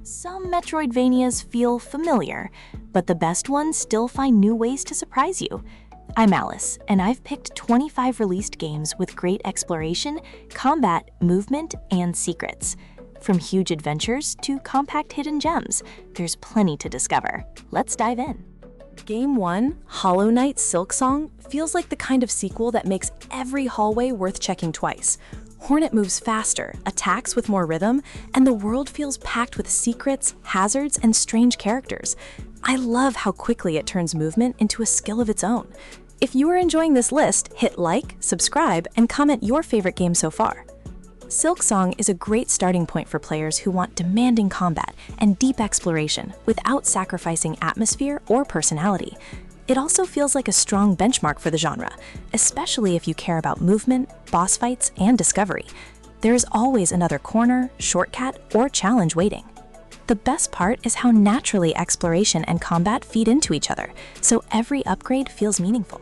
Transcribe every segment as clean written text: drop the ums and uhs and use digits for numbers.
Some Metroidvanias feel familiar, but the best ones still find new ways to surprise you. I'm Alice, and I've picked 25 released games with great exploration, combat, movement, and secrets. From huge adventures to compact hidden gems, there's plenty to discover. Let's dive in. Game 1, Hollow Knight Silksong, feels like the kind of sequel that makes every hallway worth checking twice. Hornet moves faster, attacks with more rhythm, and the world feels packed with secrets, hazards, and strange characters. I love how quickly it turns movement into a skill of its own. If you are enjoying this list, hit like, subscribe, and comment your favorite game so far. Silksong is a great starting point for players who want demanding combat and deep exploration without sacrificing atmosphere or personality. It also feels like a strong benchmark for the genre, especially if you care about movement, boss fights, and discovery. There is always another corner, shortcut, or challenge waiting. The best part is how naturally exploration and combat feed into each other, so every upgrade feels meaningful.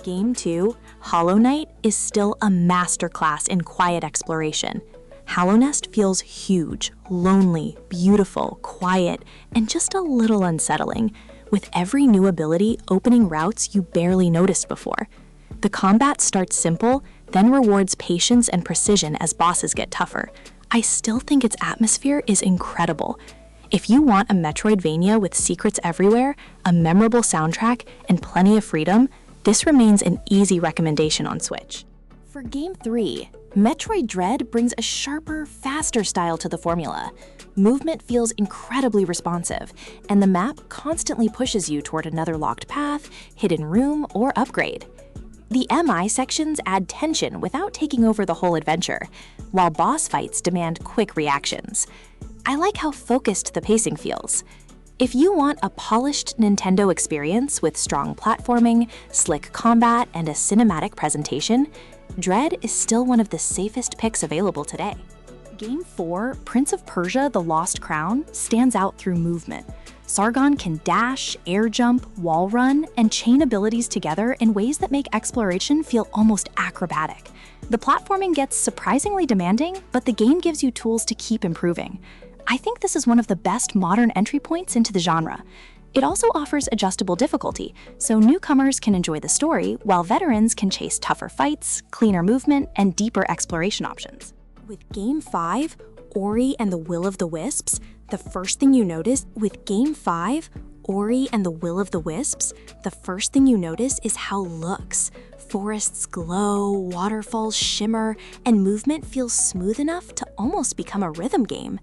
Game 2, Hollow Knight, is still a masterclass in quiet exploration. Hallownest feels huge, lonely, beautiful, quiet, and just a little unsettling, with every new ability opening routes you barely noticed before. The combat starts simple, then rewards patience and precision as bosses get tougher. I still think its atmosphere is incredible. If you want a Metroidvania with secrets everywhere, a memorable soundtrack, and plenty of freedom, this remains an easy recommendation on Switch. For Game 3, Metroid Dread brings a sharper, faster style to the formula. Movement feels incredibly responsive, and the map constantly pushes you toward another locked path, hidden room, or upgrade. The MI sections add tension without taking over the whole adventure, while boss fights demand quick reactions. I like how focused the pacing feels. If you want a polished Nintendo experience with strong platforming, slick combat, and a cinematic presentation, Dread is still one of the safest picks available today. Game 4, Prince of Persia: The Lost Crown, stands out through movement. Sargon can dash, air jump, wall run, and chain abilities together in ways that make exploration feel almost acrobatic. The platforming gets surprisingly demanding, but the game gives you tools to keep improving. I think this is one of the best modern entry points into the genre. It also offers adjustable difficulty, so newcomers can enjoy the story, while veterans can chase tougher fights, cleaner movement, and deeper exploration options. With Game 5, Ori and the Will of the Wisps, the first thing you notice is how looks. Forests glow, waterfalls shimmer, and movement feels smooth enough to almost become a rhythm game.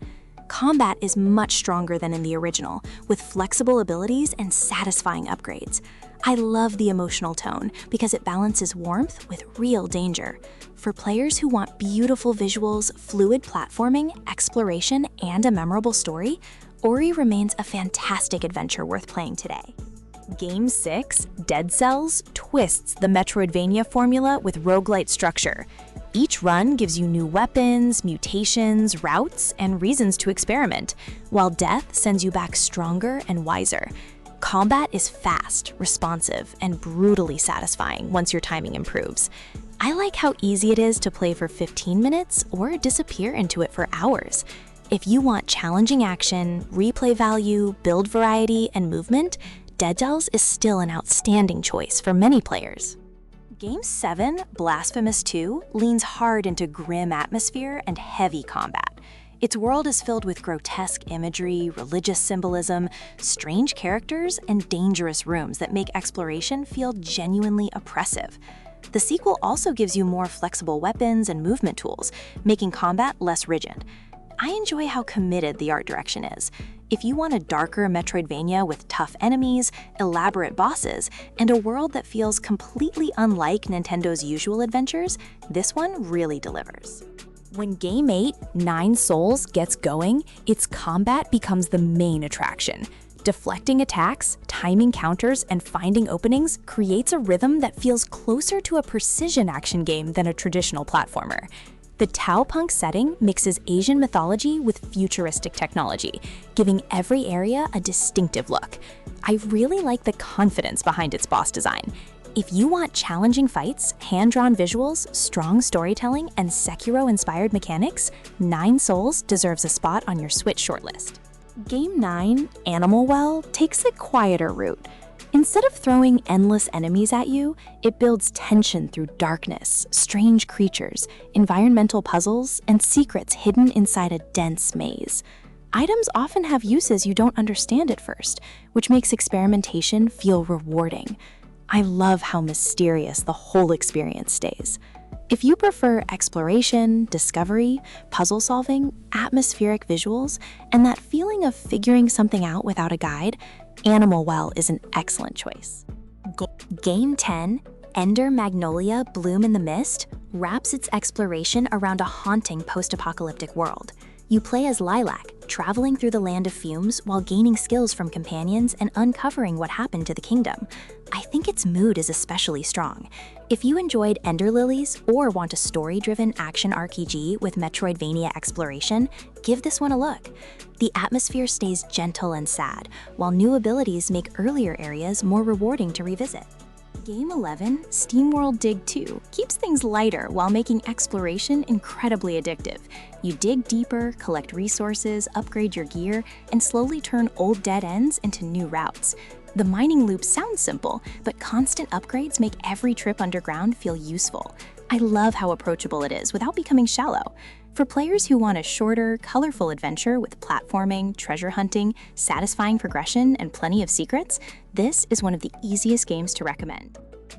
Combat is much stronger than in the original, with flexible abilities and satisfying upgrades. I love the emotional tone because it balances warmth with real danger. For players who want beautiful visuals, fluid platforming, exploration, and a memorable story, Ori remains a fantastic adventure worth playing today. Game 6, Dead Cells, twists the Metroidvania formula with roguelite structure. Each run gives you new weapons, mutations, routes, and reasons to experiment, while death sends you back stronger and wiser. Combat is fast, responsive, and brutally satisfying once your timing improves. I like how easy it is to play for 15 minutes or disappear into it for hours. If you want challenging action, replay value, build variety, and movement, Dead Cells is still an outstanding choice for many players. Game 7, Blasphemous 2, leans hard into grim atmosphere and heavy combat. Its world is filled with grotesque imagery, religious symbolism, strange characters, and dangerous rooms that make exploration feel genuinely oppressive. The sequel also gives you more flexible weapons and movement tools, making combat less rigid. I enjoy how committed the art direction is. If you want a darker Metroidvania with tough enemies, elaborate bosses, and a world that feels completely unlike Nintendo's usual adventures, this one really delivers. When Game 8, Nine Souls, gets going, its combat becomes the main attraction. Deflecting attacks, timing counters, and finding openings creates a rhythm that feels closer to a precision action game than a traditional platformer. The Tao Punk setting mixes Asian mythology with futuristic technology, giving every area a distinctive look. I really like the confidence behind its boss design. If you want challenging fights, hand-drawn visuals, strong storytelling, and Sekiro-inspired mechanics, Nine Souls deserves a spot on your Switch shortlist. Game 9, Animal Well, takes a quieter route. Instead of throwing endless enemies at you, it builds tension through darkness, strange creatures, environmental puzzles, and secrets hidden inside a dense maze. Items often have uses you don't understand at first, which makes experimentation feel rewarding. I love how mysterious the whole experience stays. If you prefer exploration, discovery, puzzle solving, atmospheric visuals, and that feeling of figuring something out without a guide, Animal Well is an excellent choice. Game 10, Ender Magnolia Bloom in the Mist, wraps its exploration around a haunting post-apocalyptic world. You play as Lilac, traveling through the land of fumes while gaining skills from companions and uncovering what happened to the kingdom. I think its mood is especially strong. If you enjoyed Ender Lilies or want a story-driven action RPG with Metroidvania exploration, give this one a look. The atmosphere stays gentle and sad, while new abilities make earlier areas more rewarding to revisit. Game 11, SteamWorld Dig 2, keeps things lighter while making exploration incredibly addictive. You dig deeper, collect resources, upgrade your gear, and slowly turn old dead ends into new routes. The mining loop sounds simple, but constant upgrades make every trip underground feel useful. I love how approachable it is without becoming shallow. For players who want a shorter, colorful adventure with platforming, treasure hunting, satisfying progression, and plenty of secrets, this is one of the easiest games to recommend.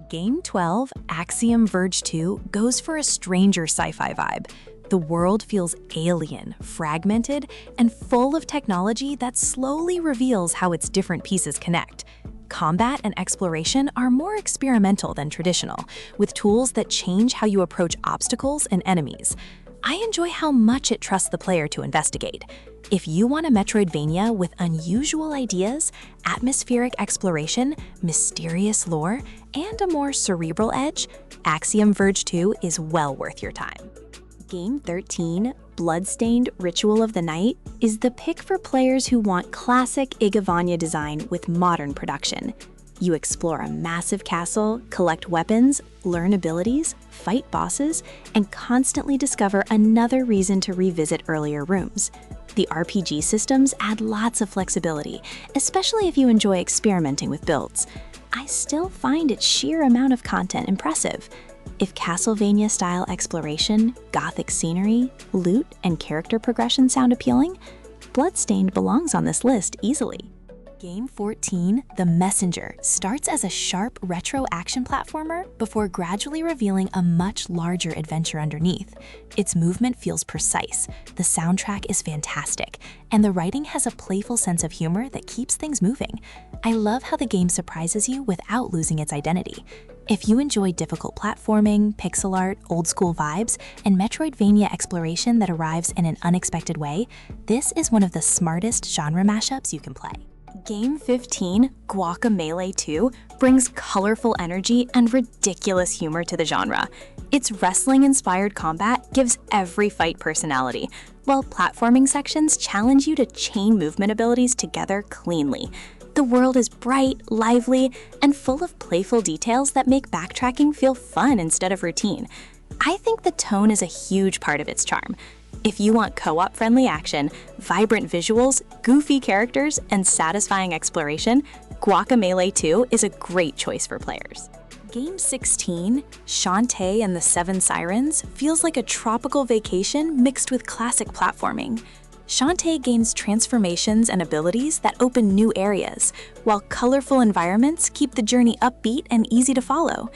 Game 12, Axiom Verge 2, goes for a stranger sci-fi vibe. The world feels alien, fragmented, and full of technology that slowly reveals how its different pieces connect. Combat and exploration are more experimental than traditional, with tools that change how you approach obstacles and enemies. I enjoy how much it trusts the player to investigate. If you want a Metroidvania with unusual ideas, atmospheric exploration, mysterious lore, and a more cerebral edge, Axiom Verge 2 is well worth your time. Game 13, Bloodstained Ritual of the Night, is the pick for players who want classic Igavania design with modern production. You explore a massive castle, collect weapons, learn abilities, fight bosses, and constantly discover another reason to revisit earlier rooms. The RPG systems add lots of flexibility, especially if you enjoy experimenting with builds. I still find its sheer amount of content impressive. If Castlevania-style exploration, gothic scenery, loot, and character progression sound appealing, Bloodstained belongs on this list easily. Game 14, The Messenger, starts as a sharp retro action platformer before gradually revealing a much larger adventure underneath. Its movement feels precise, the soundtrack is fantastic, and the writing has a playful sense of humor that keeps things moving. I love how the game surprises you without losing its identity. If you enjoy difficult platforming, pixel art, old-school vibes, and Metroidvania exploration that arrives in an unexpected way, this is one of the smartest genre mashups you can play. Game 15, Guacamelee 2, brings colorful energy and ridiculous humor to the genre. Its wrestling-inspired combat gives every fight personality, while platforming sections challenge you to chain movement abilities together cleanly. The world is bright, lively, and full of playful details that make backtracking feel fun instead of routine. I think the tone is a huge part of its charm. If you want co-op friendly action, vibrant visuals, goofy characters, and satisfying exploration, Guacamelee 2 is a great choice for players. Game 16, Shantae and the 7 Sirens, feels like a tropical vacation mixed with classic platforming. Shantae gains transformations and abilities that open new areas, while colorful environments keep the journey upbeat and easy to follow.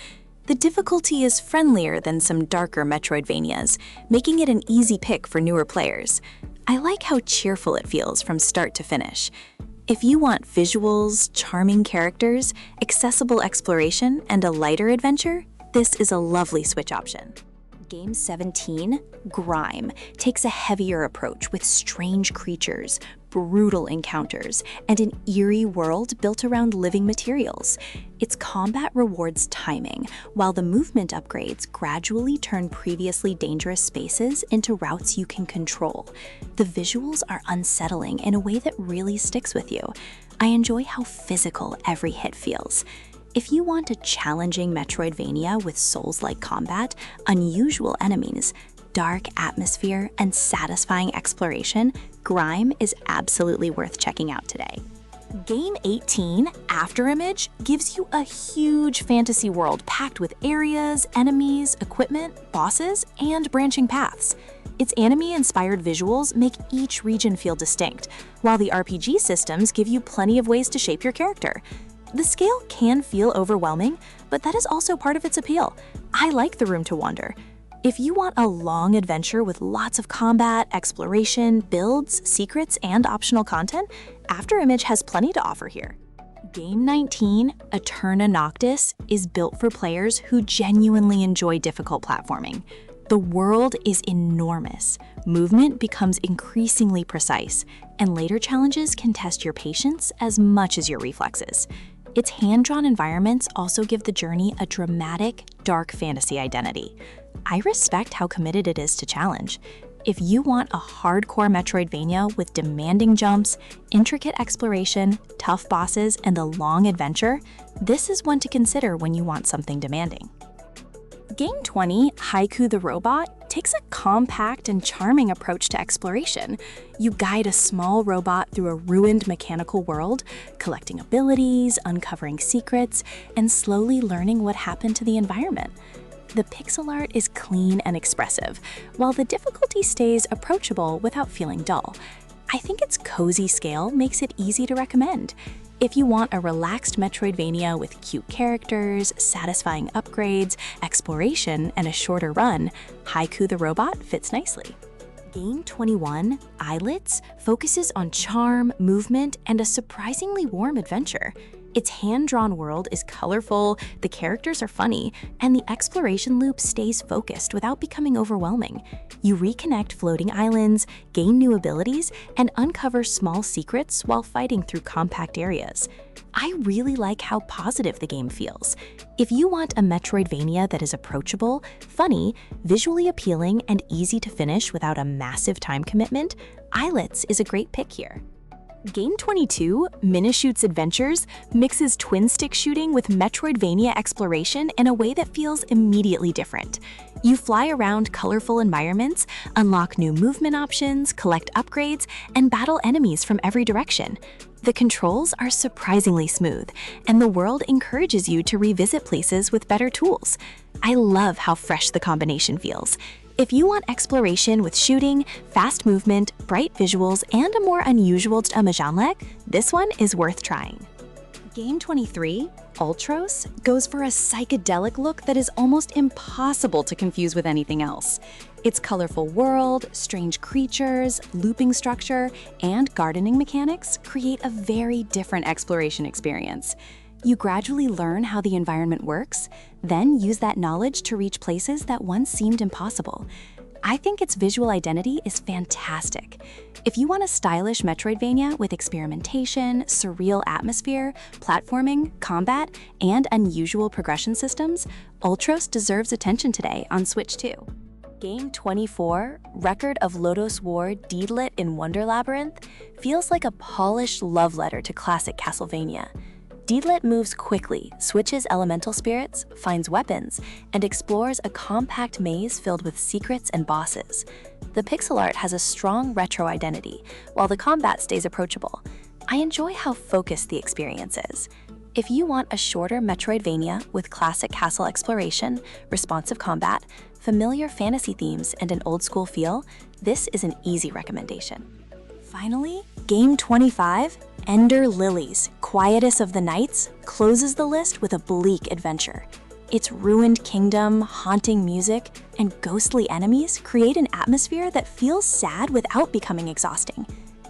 The difficulty is friendlier than some darker Metroidvanias, making it an easy pick for newer players. I like how cheerful it feels from start to finish. If you want visuals, charming characters, accessible exploration, and a lighter adventure, this is a lovely Switch option. Game 17, GRIME, takes a heavier approach with strange creatures, brutal encounters, and an eerie world built around living materials. Its combat rewards timing, while the movement upgrades gradually turn previously dangerous spaces into routes you can control. The visuals are unsettling in a way that really sticks with you. I enjoy how physical every hit feels. If you want a challenging Metroidvania with Souls-like combat, unusual enemies, dark atmosphere and satisfying exploration, GRIME is absolutely worth checking out today. Game 18, Afterimage, gives you a huge fantasy world packed with areas, enemies, equipment, bosses, and branching paths. Its anime-inspired visuals make each region feel distinct, while the RPG systems give you plenty of ways to shape your character. The scale can feel overwhelming, but that is also part of its appeal. I like the room to wander. If you want a long adventure with lots of combat, exploration, builds, secrets, and optional content, Afterimage has plenty to offer here. Game 19, Eterna Noctis, is built for players who genuinely enjoy difficult platforming. The world is enormous, movement becomes increasingly precise, and later challenges can test your patience as much as your reflexes. Its hand-drawn environments also give the journey a dramatic, dark fantasy identity. I respect how committed it is to challenge. If you want a hardcore Metroidvania with demanding jumps, intricate exploration, tough bosses, and a long adventure, this is one to consider when you want something demanding. Game 20, Haiku the Robot, takes a compact and charming approach to exploration. You guide a small robot through a ruined mechanical world, collecting abilities, uncovering secrets, and slowly learning what happened to the environment. The pixel art is clean and expressive, while the difficulty stays approachable without feeling dull. I think its cozy scale makes it easy to recommend. If you want a relaxed Metroidvania with cute characters, satisfying upgrades, exploration, and a shorter run, Haiku the Robot fits nicely. Game 21, Islets, focuses on charm, movement, and a surprisingly warm adventure. Its hand-drawn world is colorful, the characters are funny, and the exploration loop stays focused without becoming overwhelming. You reconnect floating islands, gain new abilities, and uncover small secrets while fighting through compact areas. I really like how positive the game feels. If you want a Metroidvania that is approachable, funny, visually appealing, and easy to finish without a massive time commitment, Islets is a great pick here. Game 22, Minishoot's Adventures, mixes twin-stick shooting with Metroidvania exploration in a way that feels immediately different. You fly around colorful environments, unlock new movement options, collect upgrades, and battle enemies from every direction. The controls are surprisingly smooth, and the world encourages you to revisit places with better tools. I love how fresh the combination feels. If you want exploration with shooting, fast movement, bright visuals, and a more unusual genre, this one is worth trying. Game 23, Ultros, goes for a psychedelic look that is almost impossible to confuse with anything else. Its colorful world, strange creatures, looping structure, and gardening mechanics create a very different exploration experience. You gradually learn how the environment works, then use that knowledge to reach places that once seemed impossible. I think its visual identity is fantastic. If you want a stylish Metroidvania with experimentation, surreal atmosphere, platforming, combat, and unusual progression systems, Ultros deserves attention today on Switch 2. Game 24, Record of Lodoss War Deedlit in Wonder Labyrinth, feels like a polished love letter to classic Castlevania. Deedlit moves quickly, switches elemental spirits, finds weapons, and explores a compact maze filled with secrets and bosses. The pixel art has a strong retro identity, while the combat stays approachable. I enjoy how focused the experience is. If you want a shorter Metroidvania with classic castle exploration, responsive combat, familiar fantasy themes, and an old-school feel, this is an easy recommendation. Finally, Game 25, Ender Lilies, Quietus of the Nights, closes the list with a bleak adventure. Its ruined kingdom, haunting music, and ghostly enemies create an atmosphere that feels sad without becoming exhausting.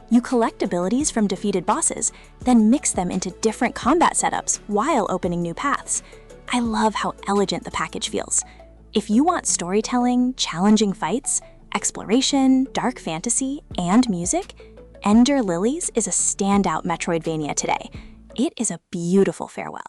You collect abilities from defeated bosses, then mix them into different combat setups while opening new paths. I love how elegant the package feels. If you want storytelling, challenging fights, exploration, dark fantasy, and music, Ender Lilies is a standout Metroidvania today. It is a beautiful farewell.